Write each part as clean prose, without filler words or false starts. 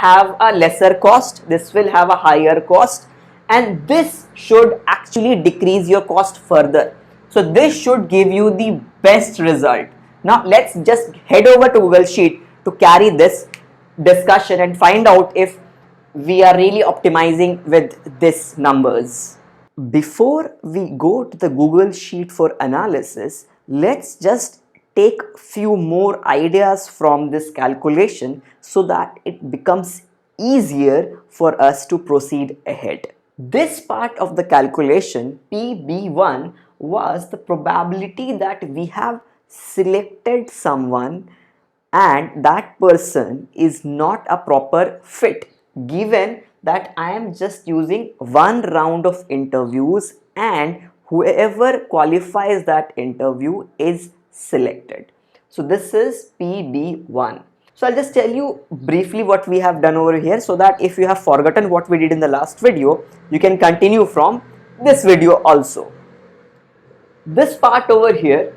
have a lesser cost, this will have a higher cost, and this should actually decrease your cost further. So this should give you the best result. Now let's just head over to Google Sheet to carry this discussion and find out if we are really optimizing with these numbers. Before we go to the Google Sheet for analysis, let's just take few more ideas from this calculation so that it becomes easier for us to proceed ahead. This part of the calculation, PB1, was the probability that we have selected someone and that person is not a proper fit, given that I am just using one round of interviews and whoever qualifies that interview is selected. So this is PB1. So I'll just tell you briefly what we have done over here, so that if you have forgotten what we did in the last video, you can continue from this video also. This part over here,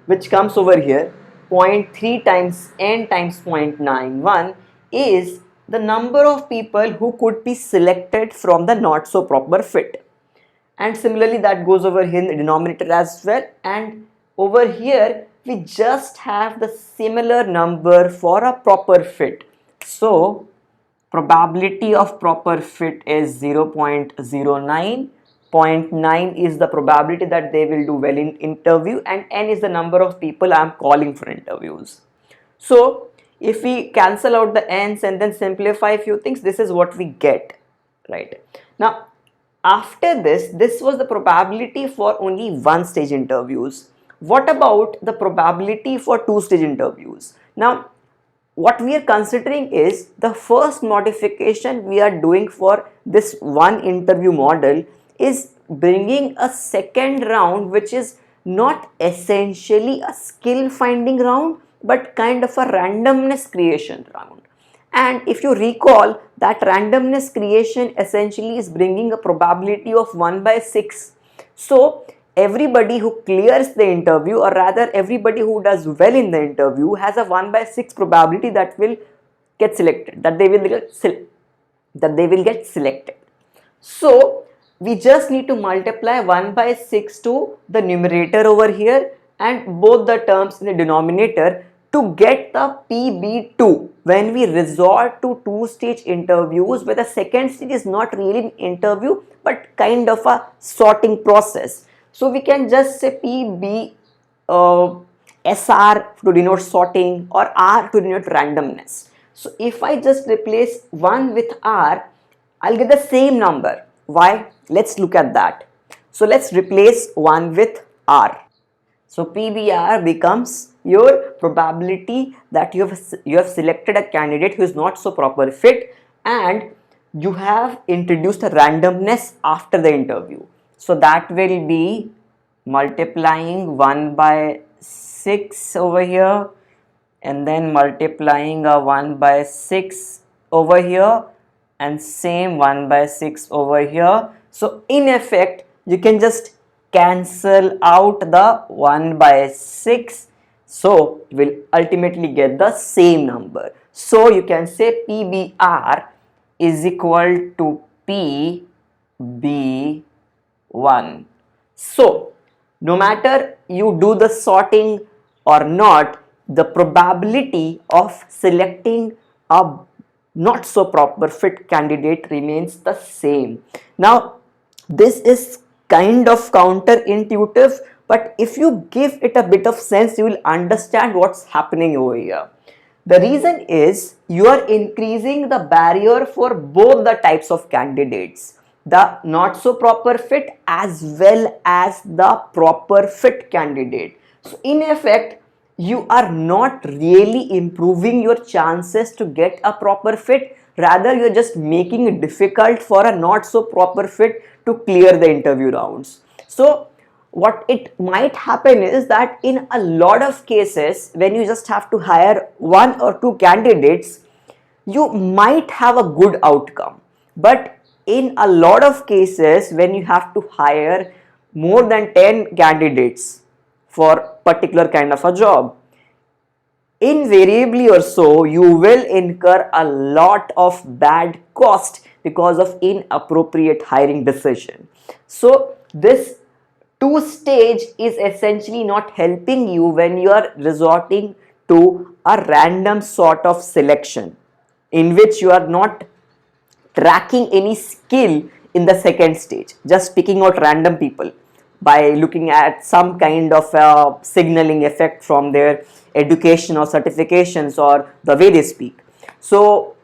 which comes over here, 0.3 times n times 0.91, is the number of people who could be selected from the not so proper fit. And similarly that goes over here in the denominator as well, and over here we just have the similar number for a proper fit. So probability of proper fit is 0.09. 0.9 is the probability that they will do well in interview, and n is the number of people I am calling for interviews. So if we cancel out the n's and then simplify a few things, this is what we get, right? Now after this was the probability for only one stage interviews. What about the probability for two stage interviews? Now what we are considering is the first modification we are doing for this one interview model is bringing a second round, which is not essentially a skill finding round but kind of a randomness creation round. And if you recall, that randomness creation essentially is bringing a probability of 1/6. So everybody who clears the interview, or rather everybody who does well in the interview, has a 1/6 probability that will get selected, that they will get selected. So we just need to multiply 1/6 to the numerator over here and both the terms in the denominator to get the PB2 when we resort to two-stage interviews, where the second stage is not really an interview but kind of a sorting process. So we can just say PB SR to denote sorting, or R to denote randomness. So if I just replace 1 with R, I'll get the same number. Why? Let's look at that. So let's replace 1 with R. So PBR becomes your probability that you have selected a candidate who is not so proper fit, and you have introduced a randomness after the interview. So that will be multiplying 1/6 over here and then multiplying a 1/6 over here and same 1/6 over here. So in effect you can just cancel out the 1/6, so we'll ultimately get the same number. So you can say PBR is equal to PB1. So no matter you do the sorting or not, the probability of selecting a not so proper fit candidate remains the same. Now this is kind of counterintuitive, but if you give it a bit of sense, you will understand what's happening over here. The reason is you are increasing the barrier for both the types of candidates, the not so proper fit as well as the proper fit candidate. So in effect, you are not really improving your chances to get a proper fit, rather you're just making it difficult for a not so proper fit to clear the interview rounds. So what it might happen is that in a lot of cases, when you just have to hire 1 or 2 candidates, you might have a good outcome. But in a lot of cases, when you have to hire more than 10 candidates for particular kind of a job, invariably or so, you will incur a lot of bad cost because of inappropriate hiring decision. So this two stage is essentially not helping you when you are resorting to a random sort of selection in which you are not tracking any skill in the second stage, just picking out random people by looking at some kind of signaling effect from their education or certifications or the way they speak. So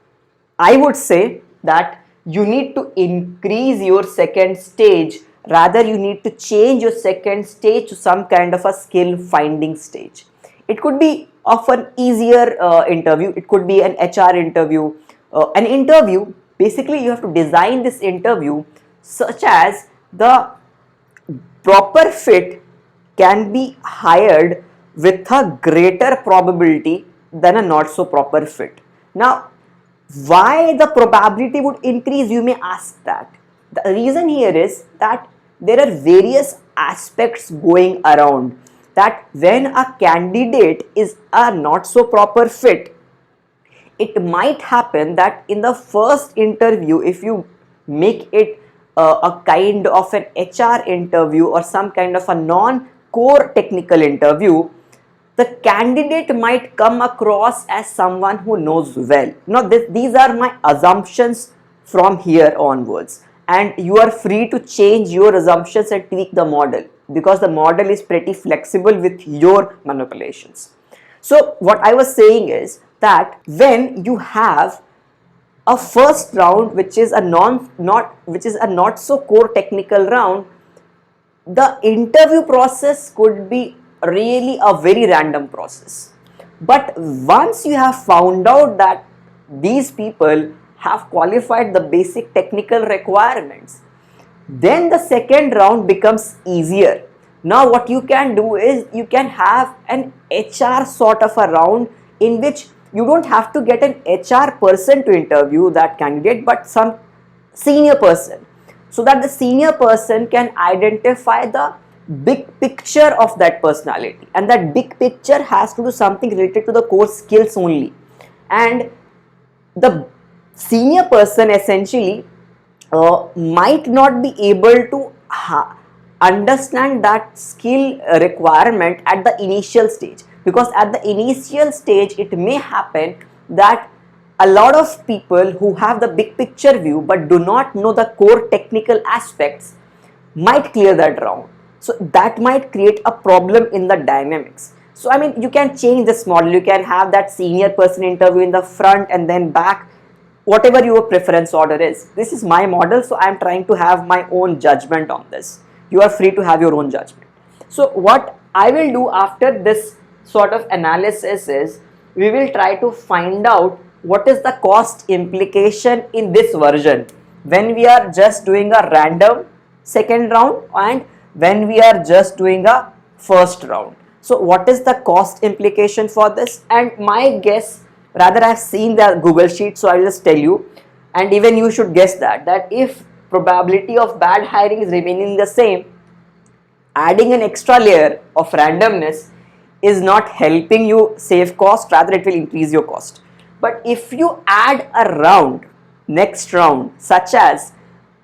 I would say that you need to increase your second stage, rather you need to change your second stage to some kind of a skill finding stage. It could be of an easier interview, it could be an HR interview. An interview, basically you have to design this interview such as the proper fit can be hired with a greater probability than a not so proper fit. Now, why the probability would increase, you may ask that. The reason here is that there are various aspects going around, that when a candidate is a not so proper fit, it might happen that in the first interview, if you make it a kind of an HR interview or some kind of a non-core technical interview, the candidate might come across as someone who knows well. Now, these are my assumptions from here onwards, and you are free to change your assumptions and tweak the model, because the model is pretty flexible with your manipulations. So what I was saying is that when you have a first round which is a not so core technical round, the interview process could be really a very random process. But once you have found out that these people have qualified the basic technical requirements, then the second round becomes easier. Now what you can do is you can have an HR sort of a round in which you don't have to get an HR person to interview that candidate, but some senior person, so that the senior person can identify the big picture of that personality, and that big picture has to do something related to the core skills only. And the senior person essentially might not be able to understand that skill requirement at the initial stage, because at the initial stage it may happen that a lot of people who have the big picture view but do not know the core technical aspects might clear that round. So that might create a problem in the dynamics. So I mean, you can change this model. You can have that senior person interview in the front and then back, whatever your preference order is. This is my model, so I am trying to have my own judgment on this. You are free to have your own judgment. So what I will do after this sort of analysis is, we will try to find out what is the cost implication in this version when we are just doing a random second round and when we are just doing a first round. So what is the cost implication for this? And my guess, rather I've seen the Google sheet, so I'll just tell you, and even you should guess that if probability of bad hiring is remaining the same, adding an extra layer of randomness is not helping you save cost, rather it will increase your cost. But if you add a round, next round, such as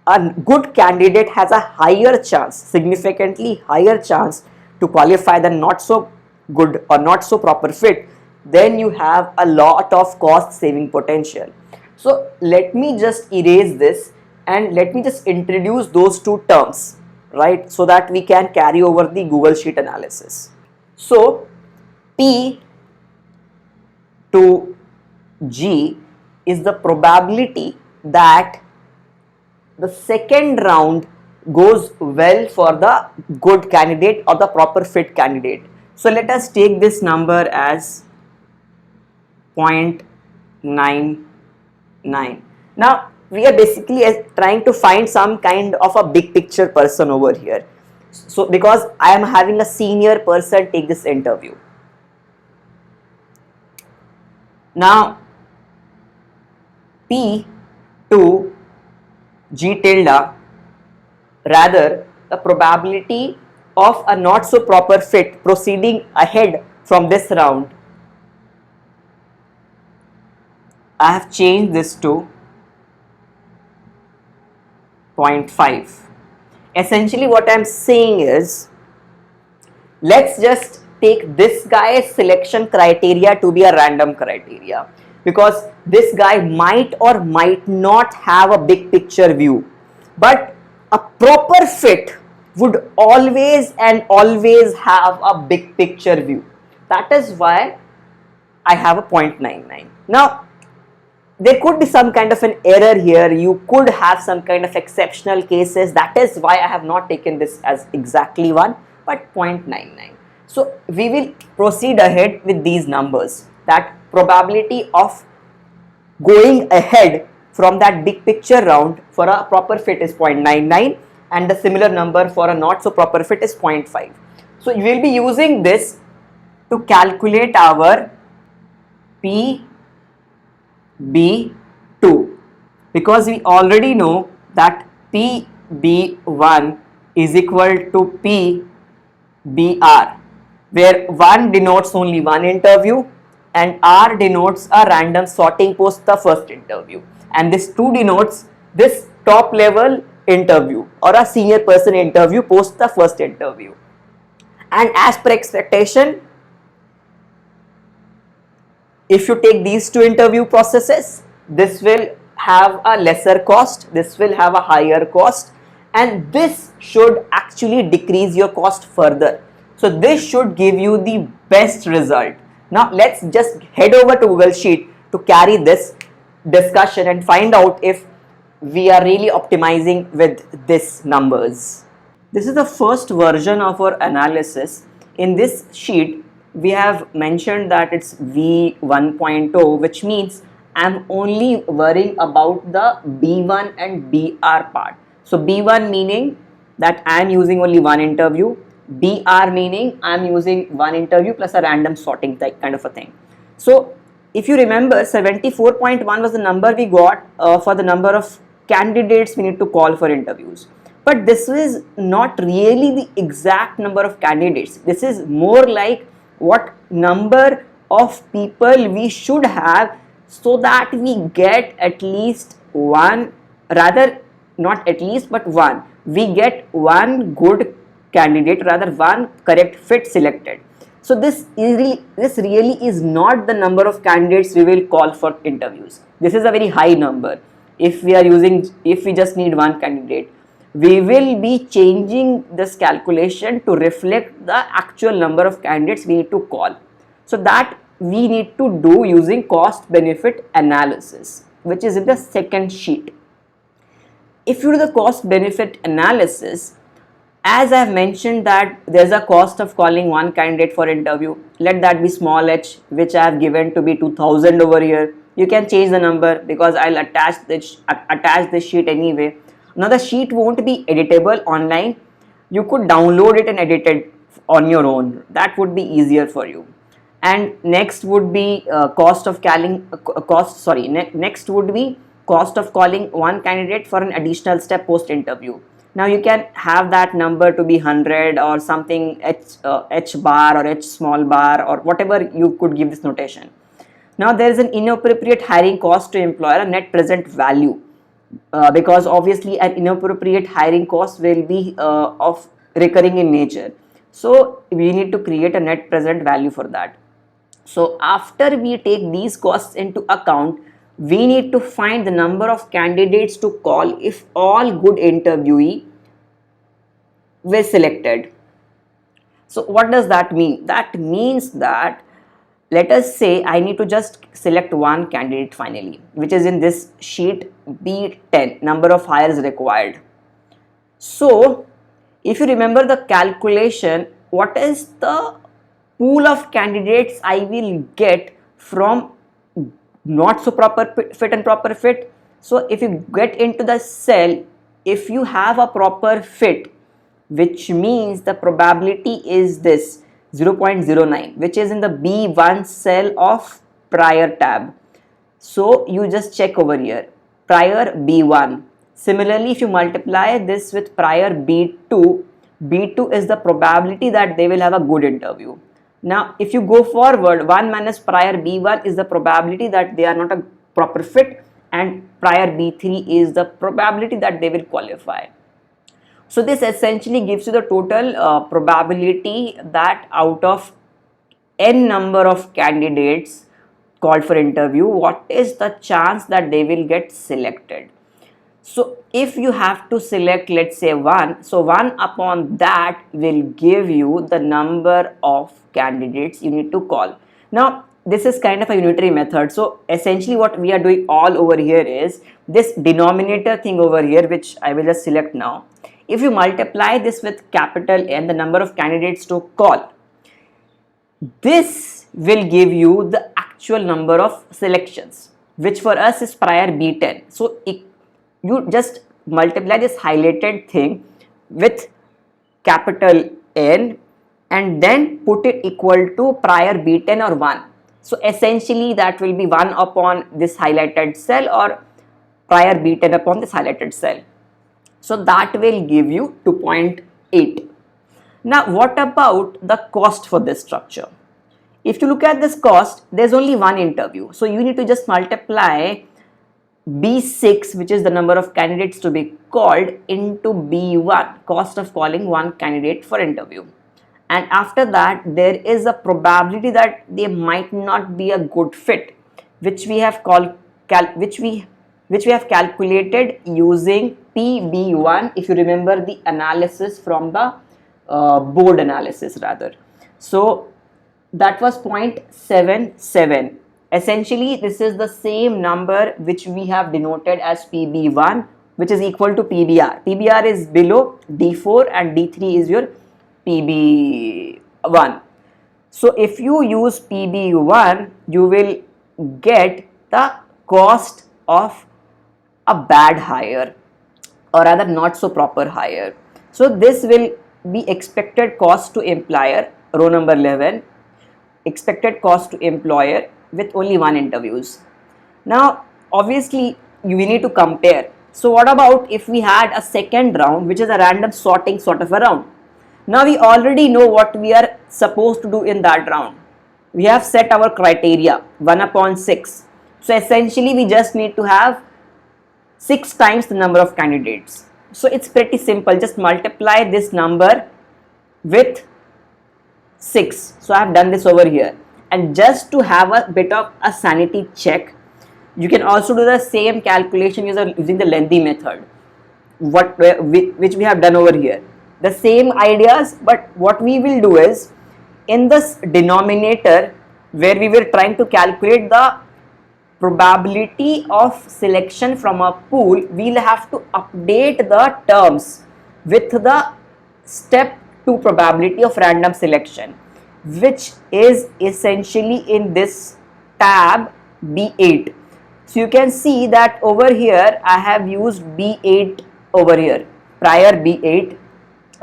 a good candidate has a higher chance, significantly higher chance to qualify than not so good or not so proper fit, then you have a lot of cost saving potential. So let me just erase this and let me just introduce those two terms, right, so that we can carry over the Google Sheet analysis. So P to G is the probability that the second round goes well for the good candidate or the proper fit candidate. So let us take this number as 0.99. Now we are basically trying to find some kind of a big picture person over here. So because I am having a senior person take this interview. Now P to G tilde, rather the probability of a not so proper fit proceeding ahead from this round I have changed this to 0.5. Essentially what I'm saying is, let's just take this guy's selection criteria to be a random criteria, because this guy might or might not have a big picture view, but a proper fit would always and always have a big picture view. That is why I have a 0.99. Now there could be some kind of an error here, you could have some kind of exceptional cases, that is why I have not taken this as exactly 1 but 0.99. So we will proceed ahead with these numbers. That probability of going ahead from that big picture round for a proper fit is 0.99 and the similar number for a not so proper fit is 0.5. So we will be using this to calculate our PB2, because we already know that PB1 is equal to PBR, where 1 denotes only one interview and R denotes a random sorting post the first interview, and this 2 denotes this top level interview or a senior person interview post the first interview. And as per expectation, if you take these 2 interview processes, this will have a lesser cost, this will have a higher cost, and this should actually decrease your cost further. So this should give you the best result. Now let's just head over to Google Sheet to carry this discussion and find out if we are really optimizing with these numbers. This is the first version of our analysis. In this sheet, we have mentioned that it's V1.0, which means I'm only worrying about the B1 and BR part. So B1 meaning that I'm using only one interview, BR meaning I'm using one interview plus a random sorting type kind of a thing. So if you remember, 74.1 was the number we got for the number of candidates we need to call for interviews. But this is not really the exact number of candidates. This is more like what number of people we should have so that we get at least one, rather not at least but one, we get one good candidate, rather one correct fit selected. So this really is not the number of candidates we will call for interviews. This is a very high number. If we just need one candidate, we will be changing this calculation to reflect the actual number of candidates we need to call. So that we need to do using cost benefit analysis, which is in the second sheet. If you do the cost benefit analysis, as I have mentioned that there's a cost of calling one candidate for interview, let that be small h, which I have given to be 2000 over here. You can change the number because I'll attach this sheet anyway. Now the sheet won't be editable online. You could download it and edit it on your own. That would be easier for you. And next would be next would be cost of calling one candidate for an additional step post interview. Now you can have that number to be 100 or something, h bar or h small bar or whatever you could give this notation. Now there is an inappropriate hiring cost to employer, a net present value, because obviously an inappropriate hiring cost will be of recurring in nature. So we need to create a net present value for that. So after we take these costs into account, we need to find the number of candidates to call if all good interviewee were selected. So what does that mean? That means that, let us say I need to just select one candidate finally, which is in this sheet B10, number of hires required. So if you remember the calculation, what is the pool of candidates I will get from not so proper fit and proper fit? So if you get into the cell, if you have a proper fit, which means the probability is this 0.09, which is in the B1 cell of prior tab. So you just check over here, prior B1. Similarly, if you multiply this with prior B2, B2 is the probability that they will have a good interview. Now if you go forward, 1 minus prior B1 is the probability that they are not a proper fit, and prior B3 is the probability that they will qualify. So this essentially gives you the total probability that out of n number of candidates called for interview, what is the chance that they will get selected. So if you have to select, let's say 1, so 1 upon that will give you the number of candidates you need to call. Now this is kind of a unitary method, so essentially what we are doing all over here is this denominator thing over here, which I will just select now. If you multiply this with capital N, the number of candidates to call, this will give you the actual number of selections, which for us is prior B10. So you just multiply this highlighted thing with capital N and then put it equal to prior B10 or 1. So essentially that will be 1 upon this highlighted cell or prior B10 upon this highlighted cell. So that will give you 2.8. Now what about the cost for this structure? If you look at this cost, there's only one interview. So you need to just multiply B6, which is the number of candidates to be called, into B1, cost of calling one candidate for interview. And after that, there is a probability that they might not be a good fit, which we have calculated using PB1, if you remember the analysis from the board analysis rather. So that was 0.77. Essentially this is the same number which we have denoted as PB1, which is equal to PBR. PBR is below D4 and D3 is your PB1. So if you use PB1, you will get the cost of a bad hire, or rather not so proper hire. So this will be expected cost to employer, row number 11, expected cost to employer with only one interviews. Now obviously we need to compare. So what about if we had a second round, which is a random sorting sort of a round? Now we already know what we are supposed to do in that round. We have set our criteria 1 upon 6. So essentially we just need to have 6 times the number of candidates. So it's pretty simple, just multiply this number with 6. So I have done this over here, and just to have a bit of a sanity check, you can also do the same calculation using the lengthy method, which we have done over here. The same ideas, but what we will do is, in this denominator where we were trying to calculate the probability of selection from a pool, we'll have to update the terms with the step 2 probability of random selection, which is essentially in this tab B8. So you can see that over here I have used B8 over here, prior B8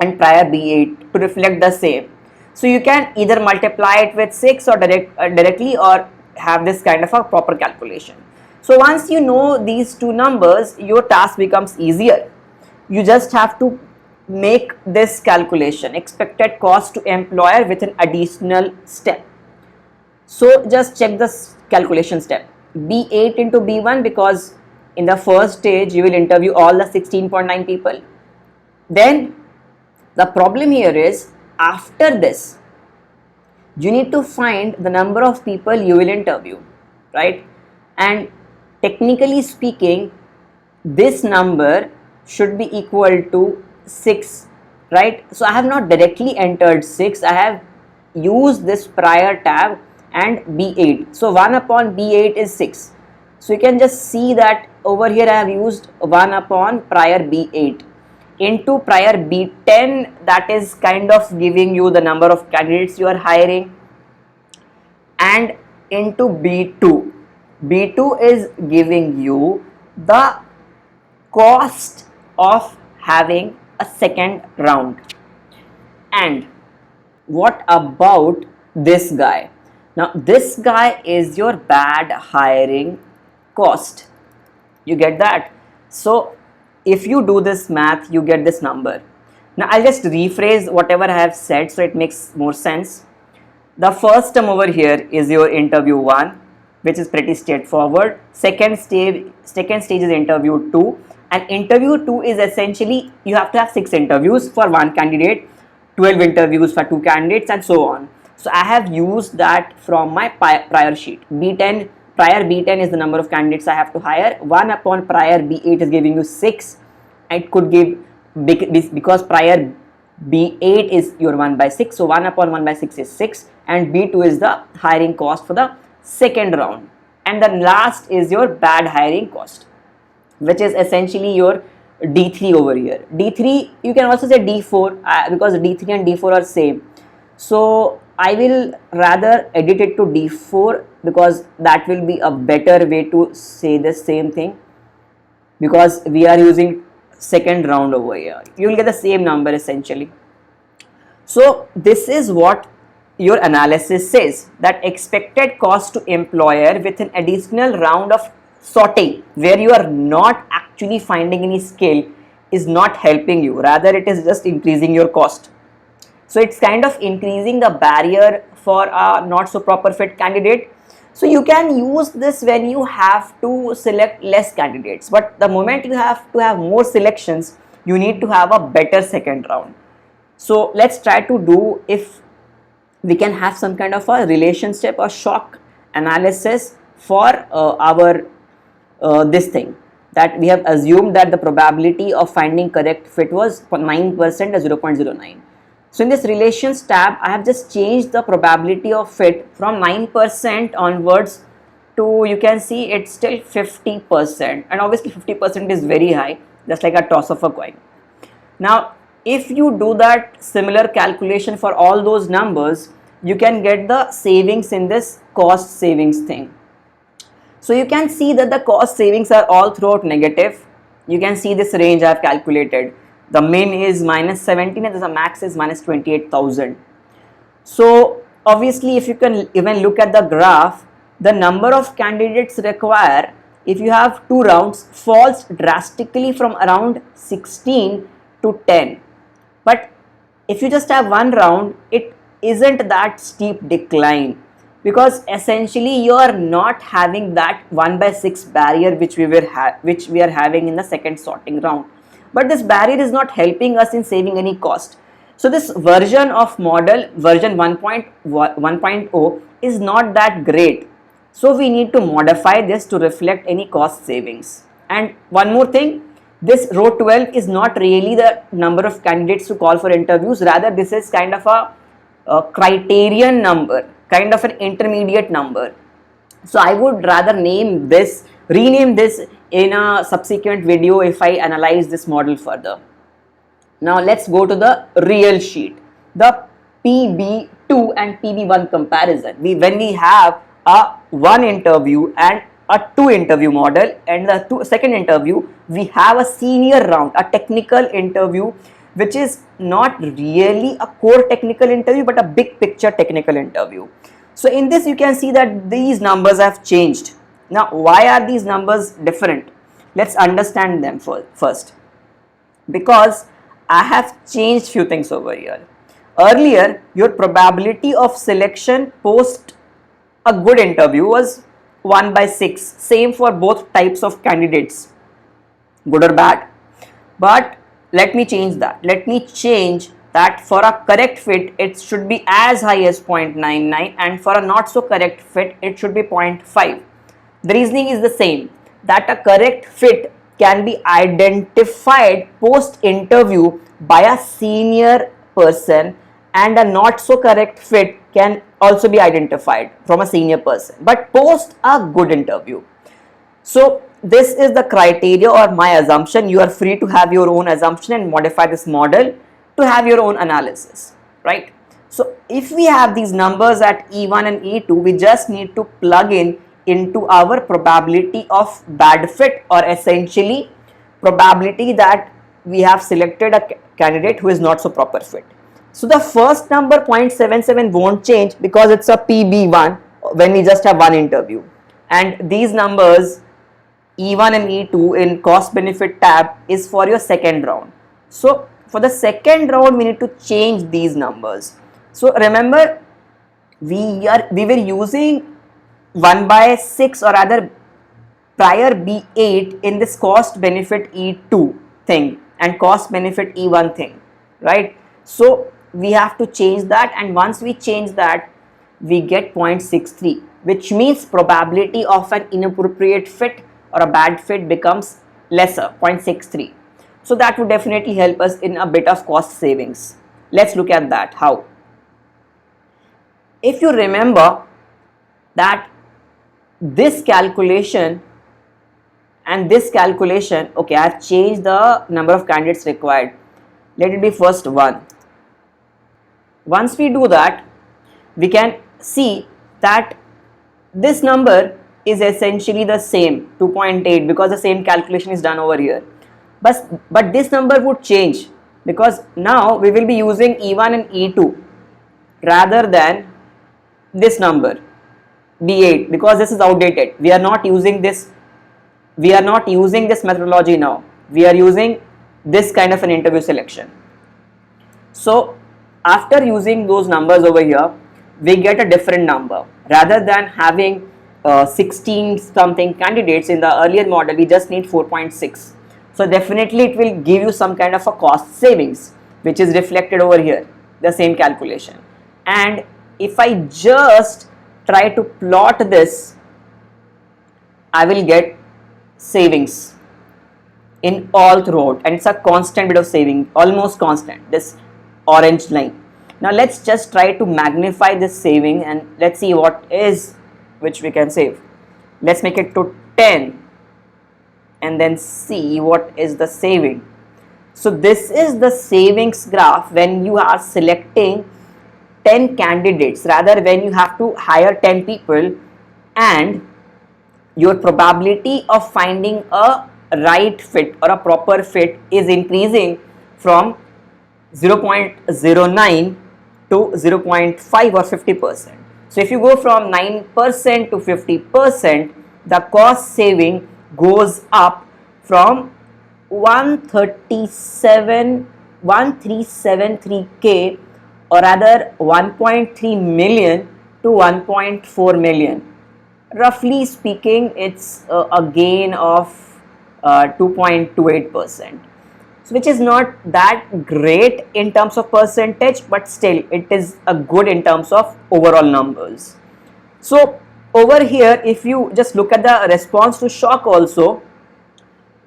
and prior B8 to reflect the same. So you can either multiply it with 6 or directly, or have this kind of a proper calculation. So once you know these two numbers, your task becomes easier. You just have to make this calculation, expected cost to employer, with an additional step. So just check this calculation step, B8 into B1, because in the first stage you will interview all the 16.9 people. Then the problem here is, after this you need to find the number of people you will interview, right? And technically speaking, this number should be equal to 6, right? So I have not directly entered 6, I have used this prior tab and B8. So 1 upon B8 is 6. So you can just see that over here I have used 1 upon prior B8 into prior B10, that is kind of giving you the number of candidates you are hiring, and into B2. B2 is giving you the cost of having a second round. And what about this guy? Now this guy is your bad hiring cost. You get that? So if you do this math, you get this number. Now I'll just rephrase whatever I have said so it makes more sense. The first term over here is your interview 1, which is pretty straightforward. Second stage is interview 2, and interview 2 is essentially you have to have 6 interviews for one candidate, 12 interviews for 2 candidates, and so on. So I have used that from my prior sheet. B10, prior B10 is the number of candidates I have to hire. 1 upon prior B8 is giving you 6. It could give, because prior B8 is your 1 by 6, so 1 upon 1 by 6 is 6, and B2 is the hiring cost for the second round. And the last is your bad hiring cost, which is essentially your D3 over here. D3, you can also say D4 because D3 and D4 are same. So I will rather edit it to D4 because that will be a better way to say the same thing, because we are using second round over here. You will get the same number essentially. So this is what your analysis says, that expected cost to employer with an additional round of sorting where you are not actually finding any skill is not helping you, rather it is just increasing your cost. So it's kind of increasing the barrier for a not so proper fit candidate. So you can use this when you have to select less candidates, but the moment you have to have more selections, you need to have a better second round. So let's try to do, if we can have some kind of a relationship or shock analysis for our this thing, that we have assumed that the probability of finding correct fit was 9% or 0.09. So in this relations tab, I have just changed the probability of fit from 9% onwards to, you can see it's still 50%, and obviously 50% is very high, just like a toss of a coin. Now if you do that similar calculation for all those numbers, you can get the savings in this cost savings thing. So you can see that the cost savings are all throughout negative. You can see this range I have calculated. The min is minus 17 and the max is minus 28,000. So obviously if you can even look at the graph, the number of candidates required if you have 2 rounds falls drastically from around 16 to 10. But if you just have 1 round, it isn't that steep decline, because essentially you are not having that 1 by 6 barrier which we are having in the second sorting round. But this barrier is not helping us in saving any cost. So this version of model, version 1.0, is not that great. So we need to modify this to reflect any cost savings. And one more thing, this row 12 is not really the number of candidates to call for interviews, rather this is kind of a criterion number, kind of an intermediate number. So I would rather rename this in a subsequent video if I analyze this model further. Now let's go to the real sheet, the PB2 and PB1 comparison. When we have a 1 interview and a 2 interview model, and the second interview we have a senior round, a technical interview, which is not really a core technical interview but a big picture technical interview. So in this you can see that these numbers have changed. Now why are these numbers different? Let's understand them first. Because I have changed few things over here. Earlier your probability of selection post a good interview was 1 by 6, same for both types of candidates, good or bad. But let me change that. Let me change that for a correct fit it should be as high as 0.99, and for a not so correct fit it should be 0.5. The reasoning is the same, that a correct fit can be identified post interview by a senior person, and a not so correct fit can also be identified from a senior person, but post a good interview. So this is the criteria or my assumption. You are free to have your own assumption and modify this model to have your own analysis, right? So if we have these numbers at E1 and E2, we just need to plug into our probability of bad fit, or essentially probability that we have selected a candidate who is not so proper fit. So the first number 0.77 won't change because it's a PB1 when we just have 1 interview, and these numbers E1 and E2 in cost benefit tab is for your second round. So for the second round we need to change these numbers. So remember we were using 1 by 6 or rather prior B8 in this cost benefit E2 thing and cost benefit E1 thing, right? So we have to change that, and once we change that we get 0.63, which means probability of an inappropriate fit or a bad fit becomes lesser, 0.63. So that would definitely help us in a bit of cost savings. Let's look at that. How? If you remember that this calculation and this calculation, okay, I have changed the number of candidates required. Let it be first 1. Once we do that, we can see that this number is essentially the same, 2.8, because the same calculation is done over here. But this number would change because now we will be using E1 and E2 rather than this number B8, because this is outdated. We are not using this methodology now. We are using this kind of an interview selection. So after using those numbers over here, we get a different number. Rather than having 16 something candidates in the earlier model, we just need 4.6. So definitely it will give you some kind of a cost savings, which is reflected over here, the same calculation. And if I just try to plot this, I will get savings in all throughout, and it's a constant bit of saving, almost constant, this orange line. Now let's just try to magnify this saving and let's see what is which we can save. Let's make it to 10 and then see what is the saving. So this is the savings graph when you are selecting 10 candidates, rather when you have to hire 10 people, and your probability of finding a right fit or a proper fit is increasing from 0.09 to 0.5 or 50%. So if you go from 9% to 50%, the cost saving goes up from 1373k or rather 1.3 million to 1.4 million. Roughly speaking, it's a gain of 2.28%, which is not that great in terms of percentage, but still it is a good in terms of overall numbers. So over here, if you just look at the response to shock also,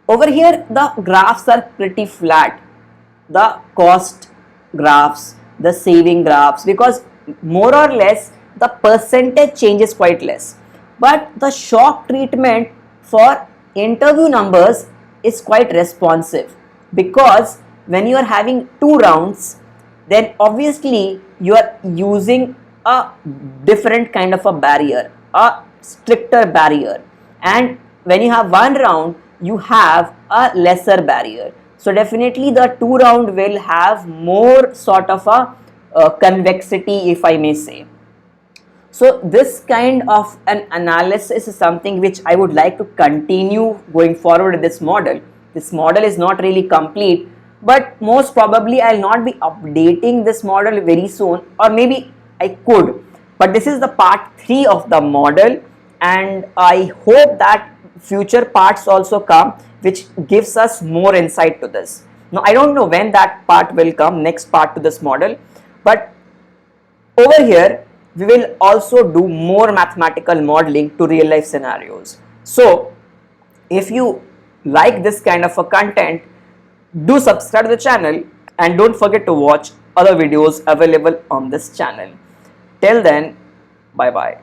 over here the graphs are pretty flat, the cost graphs, the saving graphs, because more or less the percentage change is quite less. But the shock treatment for interview numbers is quite responsive, because when you are having 2 rounds, then obviously you are using a different kind of a barrier, a stricter barrier, and when you have 1 round, you have a lesser barrier. So definitely the 2 round will have more sort of a convexity, if I may say. So this kind of an analysis is something which I would like to continue going forward with this model. This model is not really complete, but most probably I will not be updating this model very soon, or maybe I could. But this is the part 3 of the model, and I hope that future parts also come which gives us more insight to this. Now I don't know when that part will come, next part to this model, but over here we will also do more mathematical modeling to real life scenarios. So if you like this kind of a content, do subscribe to the channel and don't forget to watch other videos available on this channel. Till then, bye bye.